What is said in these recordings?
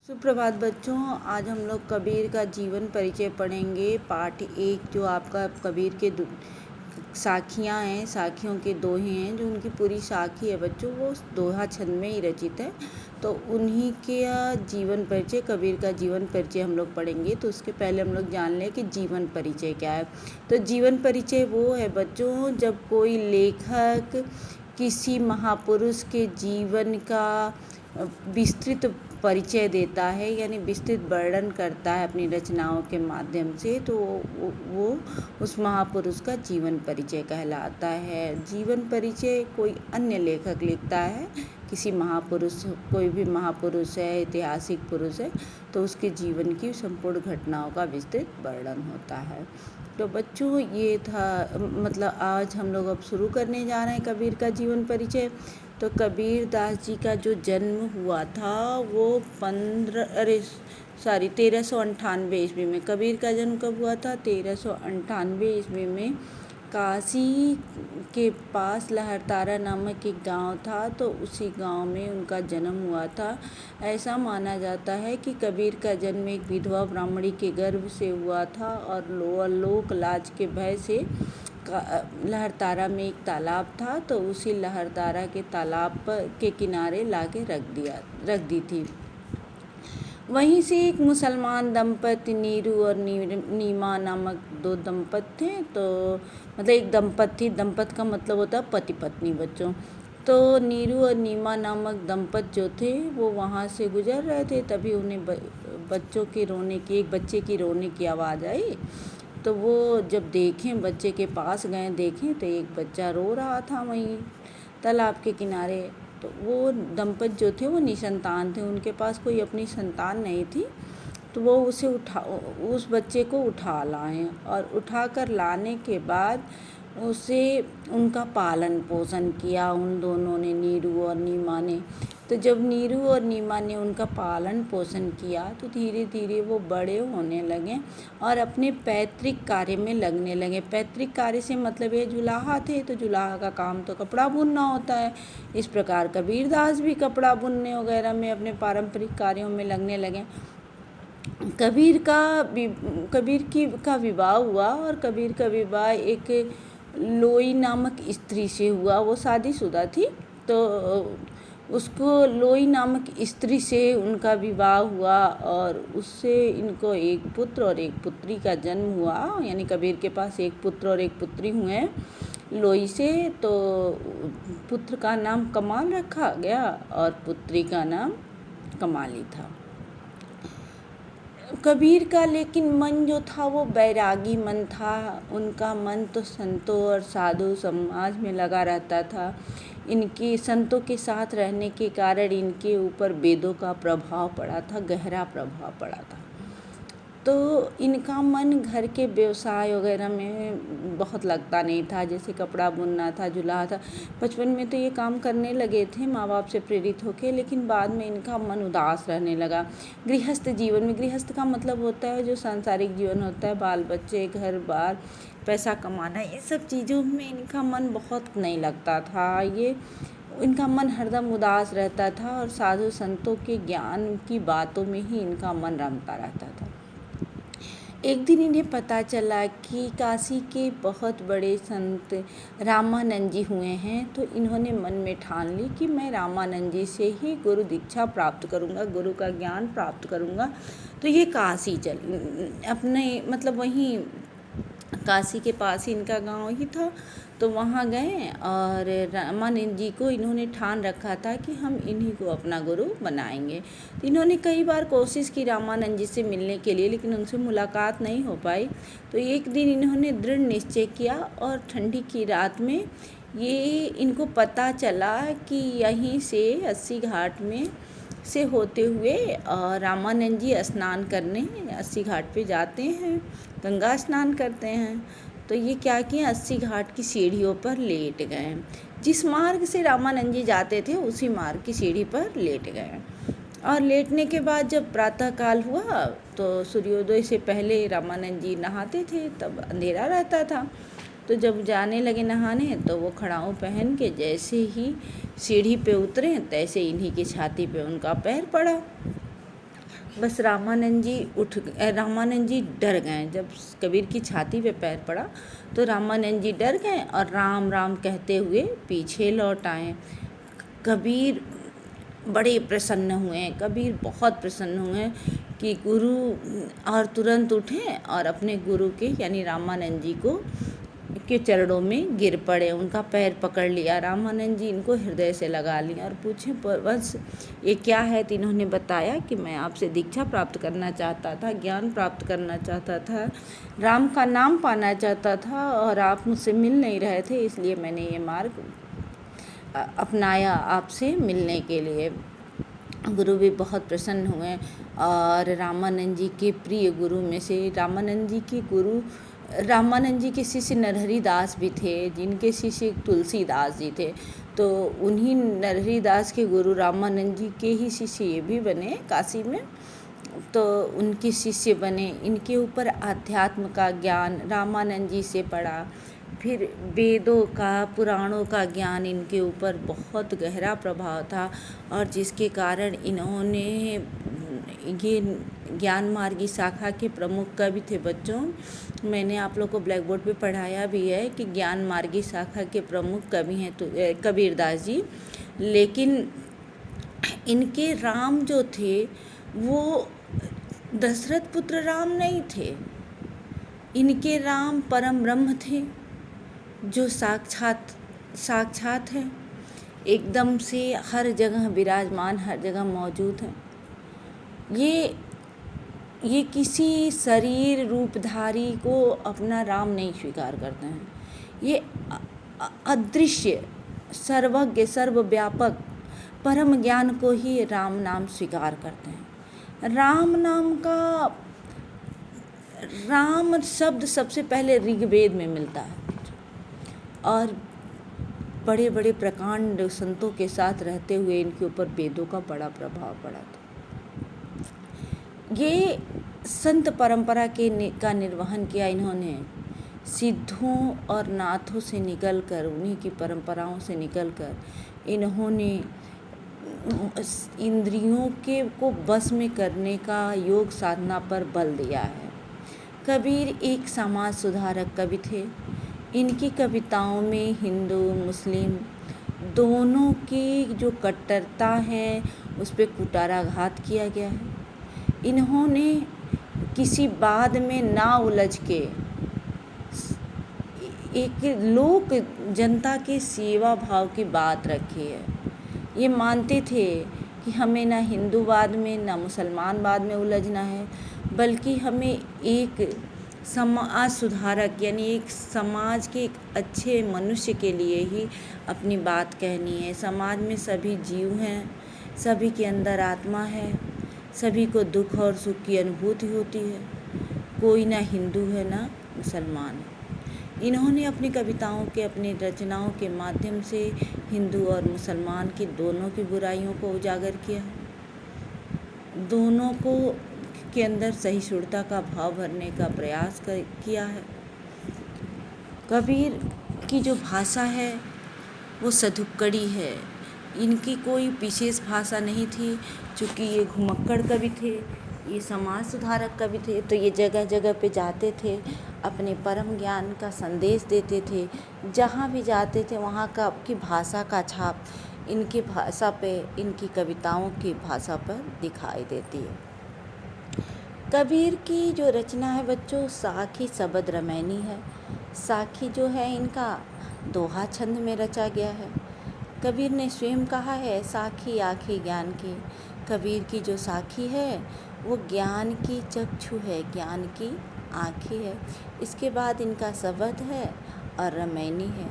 सुप्रभात बच्चों, आज हम लोग कबीर का जीवन परिचय पढ़ेंगे। पाठ 1 जो आपका कबीर के साखियाँ हैं, साखियों के दोहे हैं, जो उनकी पूरी साखी है बच्चों, वो दोहा छंद में ही रचित है। तो उन्हीं के जीवन परिचय, कबीर का जीवन परिचय हम लोग पढ़ेंगे। तो उसके पहले हम लोग जान लें कि जीवन परिचय क्या है। तो जीवन परिचय वो है बच्चों, जब कोई लेखक किसी महापुरुष के जीवन का विस्तृत परिचय देता है, यानी विस्तृत वर्णन करता है अपनी रचनाओं के माध्यम से, तो वो उस महापुरुष का जीवन परिचय कहलाता है। जीवन परिचय कोई अन्य लेखक लिखता है, किसी महापुरुष, कोई भी महापुरुष है, ऐतिहासिक पुरुष है, तो उसके जीवन की संपूर्ण घटनाओं का विस्तृत वर्णन होता है। तो बच्चों ये था, मतलब आज हम लोग अब शुरू करने जा रहे हैं कबीर का जीवन परिचय। तो कबीर दास जी का जो जन्म हुआ था वो 1398 ईस्वी में। कबीर का जन्म कब हुआ था? 1398 ईस्वी में। काशी के पास लहरतारा नामक एक गांव था, तो उसी गांव में उनका जन्म हुआ था। ऐसा माना जाता है कि कबीर का जन्म एक विधवा ब्राह्मणी के गर्भ से हुआ था और लोक लाज के भय से लहरतारा में एक तालाब था, तो उसी लहरतारा के तालाब के किनारे लाके रख दी थी। वहीं से एक मुसलमान दंपति नीरू और नीमा नामक 2 दंपति थे। तो मतलब एक दंपति थी, दंपति का मतलब होता है पति पत्नी बच्चों। तो नीरू और नीमा नामक दंपति जो थे वो वहाँ से गुजर रहे थे, तभी उन्हें एक बच्चे की रोने की आवाज़ आई। तो वो जब देखें, बच्चे के पास गए, देखें तो एक बच्चा रो रहा था वहीं तालाब के किनारे। तो वो दंपति जो थे वो निसंतान थे, उनके पास कोई अपनी संतान नहीं थी। तो वो उस बच्चे को उठा लाए, और उठा कर लाने के बाद उसे उनका पालन पोषण किया उन दोनों ने, नीरू और नीमा ने। तो जब नीरू और नीमा ने उनका पालन पोषण किया तो धीरे धीरे वो बड़े होने लगे और अपने पैतृक कार्य में लगने लगे। पैतृक कार्य से मतलब ये जुलाहा थे, तो जुलाहा का काम तो कपड़ा बुनना होता है। इस प्रकार कबीर दास भी कपड़ा बुनने वगैरह में अपने पारंपरिक कार्यों में लगने लगे। कबीर का विवाह हुआ, और कबीर का विवाह एक लोई नामक स्त्री से हुआ। वो शादीशुदा थी, तो उसको लोई नामक स्त्री से उनका विवाह हुआ, और उससे इनको एक पुत्र और एक पुत्री का जन्म हुआ। यानी कबीर के पास एक पुत्र और एक पुत्री हुए लोई से। तो पुत्र का नाम कमाल रखा गया और पुत्री का नाम कमाली था। कबीर का लेकिन मन जो था वो बैरागी मन था। उनका मन तो संतों और साधु समाज में लगा रहता था। इनके संतों के साथ रहने के कारण इनके ऊपर वेदों का प्रभाव पड़ा था, गहरा प्रभाव पड़ा था। तो इनका मन घर के व्यवसाय वगैरह में बहुत लगता नहीं था, जैसे कपड़ा बुनना था, जुलाहा था। बचपन में तो ये काम करने लगे थे माँ बाप से प्रेरित होके, लेकिन बाद में इनका मन उदास रहने लगा। गृहस्थ जीवन में, गृहस्थ का मतलब होता है जो सांसारिक जीवन होता है, बाल बच्चे, घर बार, पैसा कमाना, ये सब चीज़ों में इनका मन बहुत नहीं लगता था। इनका मन हरदम उदास रहता था, और साधु संतों के ज्ञान की बातों में ही इनका मन रमता रहता था। एक दिन इन्हें पता चला कि काशी के बहुत बड़े संत रामानंद जी हुए हैं। तो इन्होंने मन में ठान ली कि मैं रामानंद जी से ही गुरु दीक्षा प्राप्त करूँगा, गुरु का ज्ञान प्राप्त करूँगा। तो ये काशी अपने मतलब वहीं काशी के पास ही इनका गांव ही था, तो वहाँ गए, और रामानंद जी को इन्होंने ठान रखा था कि हम इन्हीं को अपना गुरु बनाएंगे। तो इन्होंने कई बार कोशिश की रामानंद जी से मिलने के लिए, लेकिन उनसे मुलाकात नहीं हो पाई। तो एक दिन इन्होंने दृढ़ निश्चय किया, और ठंडी की रात में ये इनको पता चला कि यहीं से 80 घाट में से होते हुए रामानंद जी स्नान करने 80 घाट पे जाते हैं, गंगा स्नान करते हैं। तो ये क्या किए, 80 घाट की सीढ़ियों पर लेट गए। जिस मार्ग से रामानंद जी जाते थे उसी मार्ग की सीढ़ी पर लेट गए, और लेटने के बाद जब प्रातःकाल हुआ तो सूर्योदय से पहले रामानंद जी नहाते थे, तब अंधेरा रहता था। तो जब जाने लगे नहाने, तो वो खड़ाऊँ पहन के जैसे ही सीढ़ी पे उतरे, तैसे इन्हीं की छाती पे उनका पैर पड़ा। बस रामानंद जी डर गए। जब कबीर की छाती पे पैर पड़ा तो रामानंद जी डर गए और राम राम कहते हुए पीछे लौट आए। कबीर बड़े प्रसन्न हुए, कबीर बहुत प्रसन्न हुए कि गुरु, और तुरंत उठे और अपने गुरु के यानी रामानंद जी के चरणों में गिर पड़े, उनका पैर पकड़ लिया। रामानंद जी इनको हृदय से लगा लिया और पूछे, बस ये क्या है? तो इन्होंने बताया कि मैं आपसे दीक्षा प्राप्त करना चाहता था, ज्ञान प्राप्त करना चाहता था, राम का नाम पाना चाहता था और आप मुझसे मिल नहीं रहे थे, इसलिए मैंने ये मार्ग अपनाया आपसे मिलने के लिए। गुरु भी बहुत प्रसन्न हुए और रामानंद जी के प्रिय गुरु में से रामानंद जी के शिष्य नरहरि दास भी थे, जिनके शिष्य तुलसीदास जी थे। तो उन्हीं नरहरि दास के गुरु रामानंद जी के ही शिष्य ये भी बने काशी में। तो उनके शिष्य बने। इनके ऊपर आध्यात्म का ज्ञान रामानंद जी से पढ़ा। फिर वेदों का, पुराणों का ज्ञान इनके ऊपर बहुत गहरा प्रभाव था और जिसके कारण इन्होंने ये ज्ञान मार्गी शाखा के प्रमुख कवि थे। बच्चों, मैंने आप लोग को ब्लैक बोर्ड पे पढ़ाया भी है कि ज्ञान मार्गी शाखा के प्रमुख कवि हैं तो कबीरदास जी। लेकिन इनके राम जो थे वो दशरथ पुत्र राम नहीं थे। इनके राम परम ब्रह्म थे जो साक्षात है, एकदम से हर जगह विराजमान, हर जगह मौजूद है। ये किसी शरीर रूपधारी को अपना राम नहीं स्वीकार करते हैं। ये अदृश्य, सर्वज्ञ, सर्वव्यापक परम ज्ञान को ही राम नाम स्वीकार करते हैं। राम शब्द सबसे पहले ऋग्वेद में मिलता है और बड़े बड़े प्रकांड संतों के साथ रहते हुए इनके ऊपर वेदों का बड़ा प्रभाव पड़ा था। ये संत परंपरा का निर्वहन किया इन्होंने। सिद्धों और नाथों से निकलकर, उन्हीं की परंपराओं से निकलकर इन्होंने इंद्रियों को वश में करने का योग साधना पर बल दिया है। कबीर एक समाज सुधारक कवि थे। इनकी कविताओं में हिंदू मुस्लिम दोनों की जो कट्टरता है उस पर कुटाराघात किया गया है। इन्होंने किसी वाद में ना उलझ के एक लोक जनता के सेवा भाव की बात रखी है। ये मानते थे कि हमें ना हिंदूवाद में ना मुसलमानवाद में उलझना है, बल्कि हमें एक समाज सुधारक यानी एक समाज के एक अच्छे मनुष्य के लिए ही अपनी बात कहनी है। समाज में सभी जीव हैं, सभी के अंदर आत्मा है, सभी को दुख और सुख की अनुभूति होती है। कोई ना हिंदू है ना मुसलमान है। इन्होंने अपनी कविताओं के, अपनी रचनाओं के माध्यम से हिंदू और मुसलमान की दोनों की बुराइयों को उजागर किया, दोनों को के अंदर सहिष्णुता का भाव भरने का प्रयास किया है। कबीर की जो भाषा है वो सधुक्कड़ी है। इनकी कोई विशेष भाषा नहीं थी, चूँकि ये घुमक्कड़ कवि थे, ये समाज सुधारक कवि थे, तो ये जगह जगह पे जाते थे, अपने परम ज्ञान का संदेश देते थे। जहाँ भी जाते थे वहाँ की भाषा का छाप इनकी भाषा पे, इनकी कविताओं की भाषा पर दिखाई देती है। कबीर की जो रचना है बच्चों, साखी शबद रमैनी है। साखी जो है इनका दोहा छंद में रचा गया है। कबीर ने स्वयं कहा है, साखी आँखें ज्ञान की। कबीर की जो साखी है वो ज्ञान की चक्षु है, ज्ञान की आँखें है। इसके बाद इनका शबद है और रमैनी है।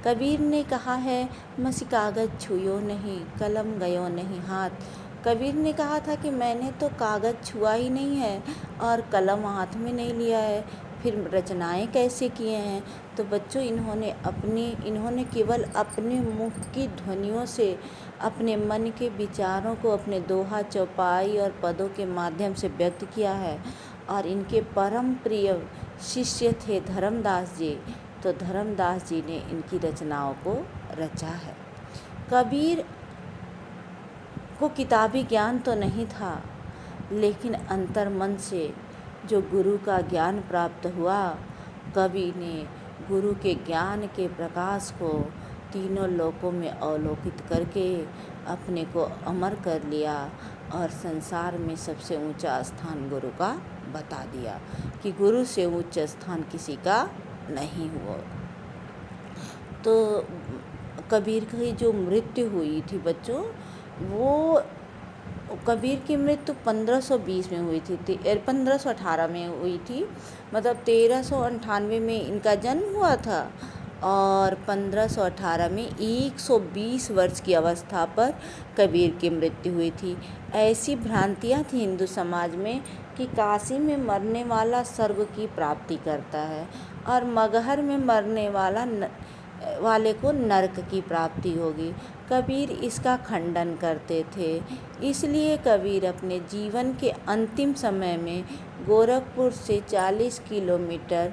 कबीर ने कहा है, मसी कागज छुयो नहीं, कलम गयो नहीं हाथ। कबीर ने कहा था कि मैंने तो कागज़ छुआ ही नहीं है और कलम हाथ में नहीं लिया है, फिर रचनाएं कैसे किए हैं। तो बच्चों, इन्होंने केवल अपने मुख की ध्वनियों से अपने मन के विचारों को अपने दोहा, चौपाई और पदों के माध्यम से व्यक्त किया है। और इनके परम प्रिय शिष्य थे धर्मदास जी, तो धर्मदास जी ने इनकी रचनाओं को रचा है। कबीर को किताबी ज्ञान तो नहीं था, लेकिन अंतर्मन से जो गुरु का ज्ञान प्राप्त हुआ, कवि ने गुरु के ज्ञान के प्रकाश को तीनों लोकों में अवलोकित करके अपने को अमर कर लिया और संसार में सबसे ऊंचा स्थान गुरु का बता दिया कि गुरु से उच्च स्थान किसी का नहीं हुआ। तो कबीर की जो मृत्यु हुई थी बच्चों, वो कबीर की मृत्यु 1520 में हुई थी, 1518 में हुई थी। मतलब 1398 में इनका जन्म हुआ था और 1518 में 120 वर्ष की अवस्था पर कबीर की मृत्यु हुई थी। ऐसी भ्रांतियाँ थी हिंदू समाज में कि काशी में मरने वाला स्वर्ग की प्राप्ति करता है और मगहर में मरने वाले को नरक की प्राप्ति होगी। कबीर इसका खंडन करते थे। इसलिए कबीर अपने जीवन के अंतिम समय में गोरखपुर से 40 किलोमीटर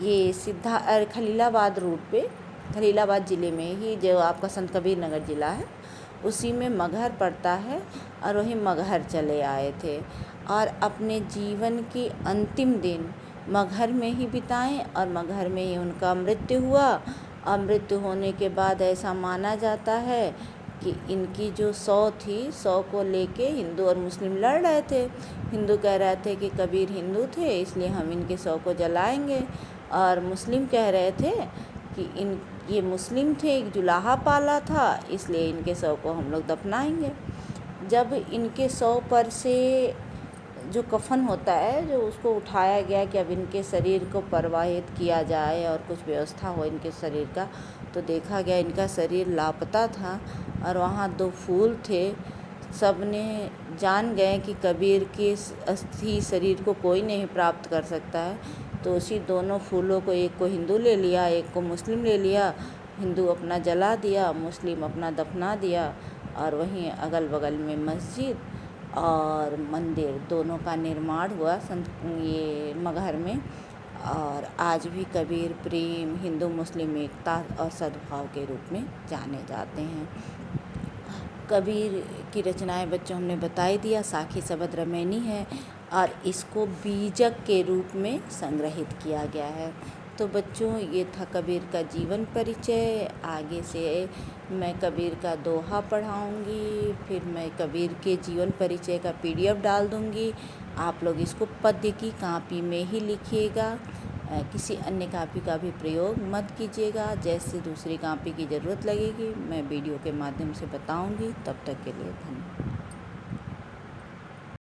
ये खलीलाबाद रूट पे, खलीलाबाद ज़िले में ही जो आपका संत कबीर नगर ज़िला है उसी में मगहर पड़ता है, और वही मगहर चले आए थे और अपने जीवन के अंतिम दिन मगहर में ही बिताएं और मगहर में ही उनका मृत्यु हुआ। और मृत्यु होने के बाद ऐसा माना जाता है कि इनकी जो 100 थी, 100 को लेके हिंदू और मुस्लिम लड़ रहे थे। हिंदू कह रहे थे कि कबीर हिंदू थे इसलिए हम इनके 100 को जलाएंगे, और मुस्लिम कह रहे थे कि ये मुस्लिम थे, एक जुलाहा पाला था इसलिए इनके 100 को हम लोग दफनाएंगे। जब इनके 100 पर से जो कफन होता है, जो उसको उठाया गया कि अब इनके शरीर को प्रवाहित किया जाए और कुछ व्यवस्था हो इनके शरीर का, तो देखा गया इनका शरीर लापता था और वहाँ 2 फूल थे। सब ने जान गए कि कबीर के अस्थि शरीर को कोई नहीं प्राप्त कर सकता है, तो उसी दोनों फूलों को, एक को हिंदू ले लिया, एक को मुस्लिम ले लिया। हिंदू अपना जला दिया, मुस्लिम अपना दफना दिया, और वहीं अगल बगल में मस्जिद और मंदिर दोनों का निर्माण हुआ ये मगहर में। और आज भी कबीर प्रेम, हिंदू मुस्लिम एकता और सद्भाव के रूप में जाने जाते हैं। कबीर की रचनाएं बच्चों हमने बताई दिया, साखी शबद रमैनी है और इसको बीजक के रूप में संग्रहित किया गया है। तो बच्चों ये था कबीर का जीवन परिचय। आगे से मैं कबीर का दोहा पढ़ाऊँगी, फिर मैं कबीर के जीवन परिचय का PDF डाल दूँगी। आप लोग इसको पद्य की कॉपी में ही लिखिएगा, किसी अन्य कॉपी का भी प्रयोग मत कीजिएगा। जैसे दूसरी कॉपी की ज़रूरत लगेगी मैं वीडियो के माध्यम से बताऊँगी। तब तक के लिए धन्यवाद।